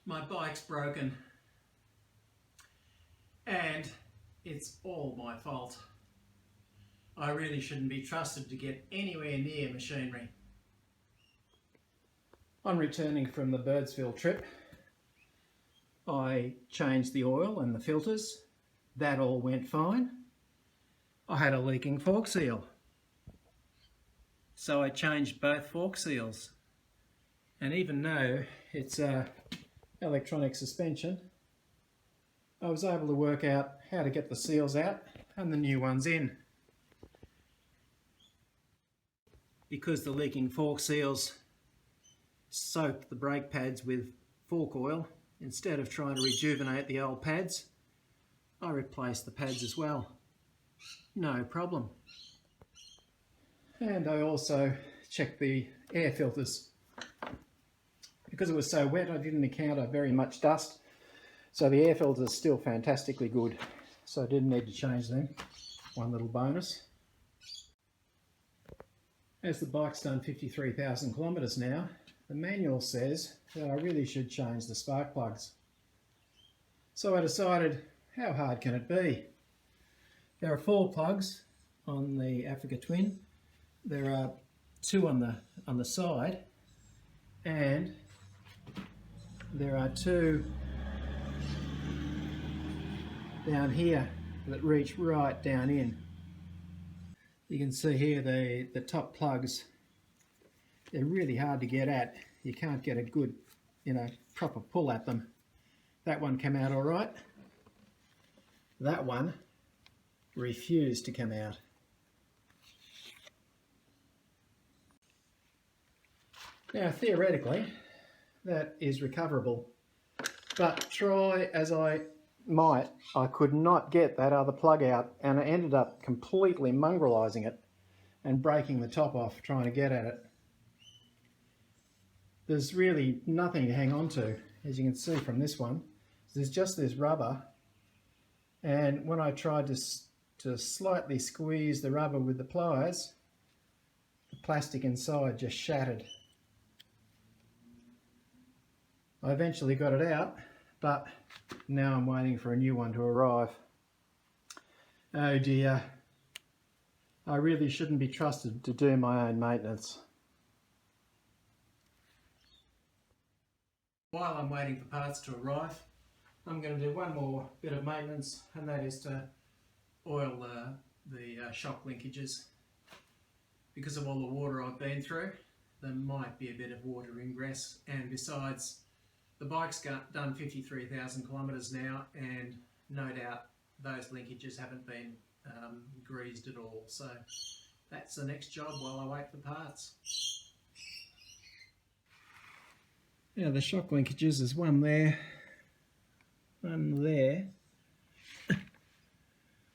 My bike's broken and it's all my fault. I really shouldn't be trusted to get anywhere near machinery. On returning from the Birdsville trip, I changed the oil and the filters. That all went fine. I had a leaking fork seal, so I changed both fork seals. And even though it's electronic suspension, I was able to work out how to get the seals out and the new ones in. Because the leaking fork seals soaked the brake pads with fork oil, instead of trying to rejuvenate the old pads, I replaced the pads as well. No problem. And I also checked the air filters. Because it was so wet, I didn't encounter very much dust, so the air filters are still fantastically good, so I didn't need to change them. One little bonus. As the bike's done 53,000 kilometres now, the manual says that I really should change the spark plugs. So I decided, how hard can it be? There are 4 plugs on the Africa Twin. There are 2 on the side, and there are 2 down here that reach right down in. You can see here the top plugs, they're really hard to get at. You can't get a good, proper pull at them. That one came out all right. That one refused to come out. Now theoretically, that is recoverable, but try as I might, I could not get that other plug out, and I ended up completely mongrelizing it and breaking the top off trying to get at it. There's really nothing to hang on to, as you can see from this one. There's just this rubber, and when I tried to slightly squeeze the rubber with the pliers, the plastic inside just shattered. I eventually got it out, but now I'm waiting for a new one to arrive. Oh dear, I really shouldn't be trusted to do my own maintenance. While I'm waiting for parts to arrive, I'm going to do one more bit of maintenance, and that is to oil the shock linkages. Because of all the water I've been through, there might be a bit of water ingress, and besides, the bike's done 53,000 kilometres now, and no doubt those linkages haven't been greased at all. So that's the next job while I wait for parts. Now the shock linkages, there's one there, one there,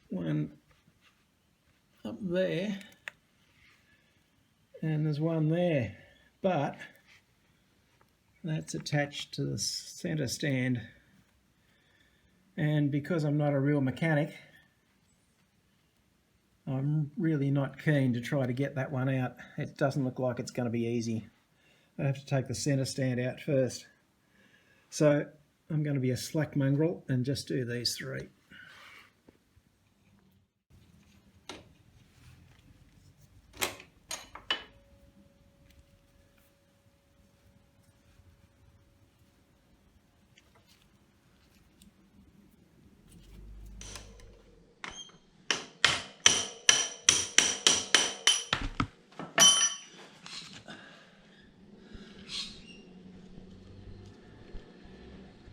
one up there, and there's one there, but that's attached to the centre stand, and because I'm not a real mechanic, I'm really not keen to try to get that one out. It doesn't look like it's going to be easy. I have to take the centre stand out first. So I'm going to be a slack mongrel and just do these 3.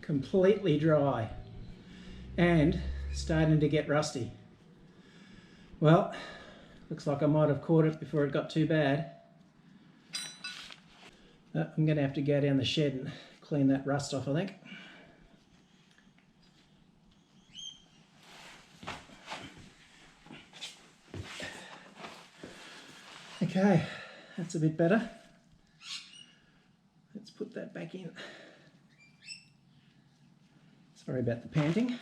Completely dry and starting to get rusty. Well, looks like I might have caught it before it got too bad. I'm going to have to go down the shed and clean that rust off, I think. Okay, that's a bit better. Let's put that back in. Sorry about the panting.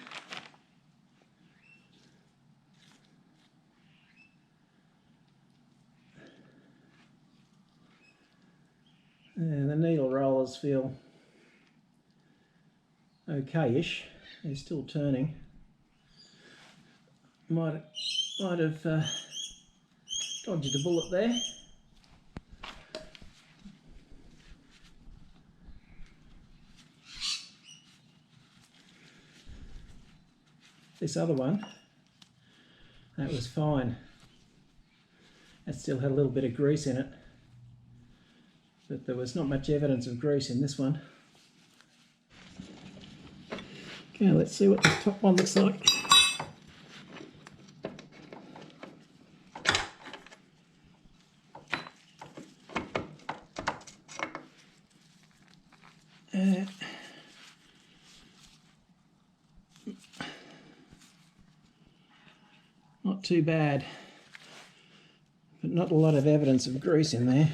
And the needle rollers feel okay-ish. They're still turning. Might have dodged a bullet there. This other one, that was fine. That still had a little bit of grease in it, but there was not much evidence of grease in this one. Okay, let's see what the top one looks like. Not too bad, but not a lot of evidence of grease in there.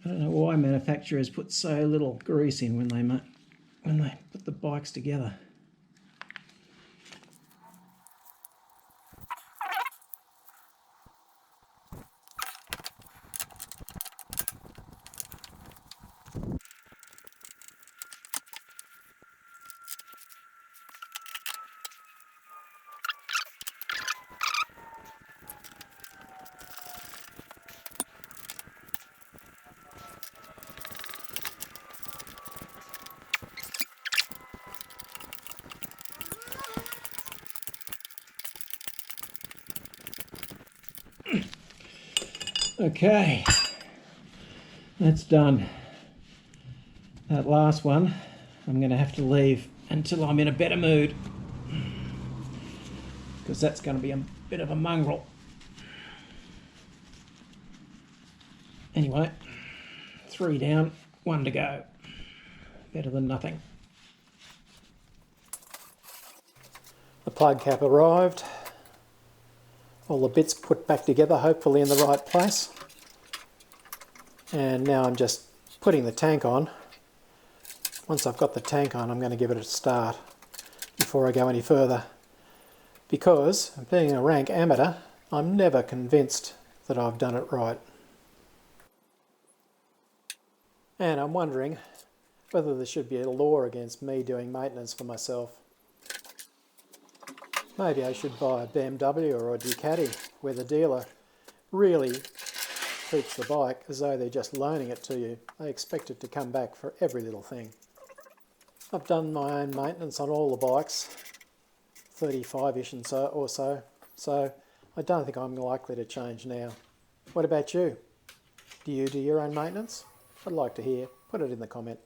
I don't know why manufacturers put so little grease in when they put the bikes together. Okay, that's done. That last one I'm going to have to leave until I'm in a better mood, because that's going to be a bit of a mongrel. Anyway, 3 down, 1 to go. Better than nothing. The plug cap arrived. All the bits put back together, hopefully in the right place. And now I'm just putting the tank on. Once I've got the tank on, I'm going to give it a start before I go any further. Because, being a rank amateur, I'm never convinced that I've done it right. And I'm wondering whether there should be a law against me doing maintenance for myself. Maybe I should buy a BMW or a Ducati, where the dealer really treats the bike as though they're just loaning it to you. They expect it to come back for every little thing. I've done my own maintenance on all the bikes, 35-ish and so, so I don't think I'm likely to change now. What about you? Do you do your own maintenance? I'd like to hear. Put it in the comment.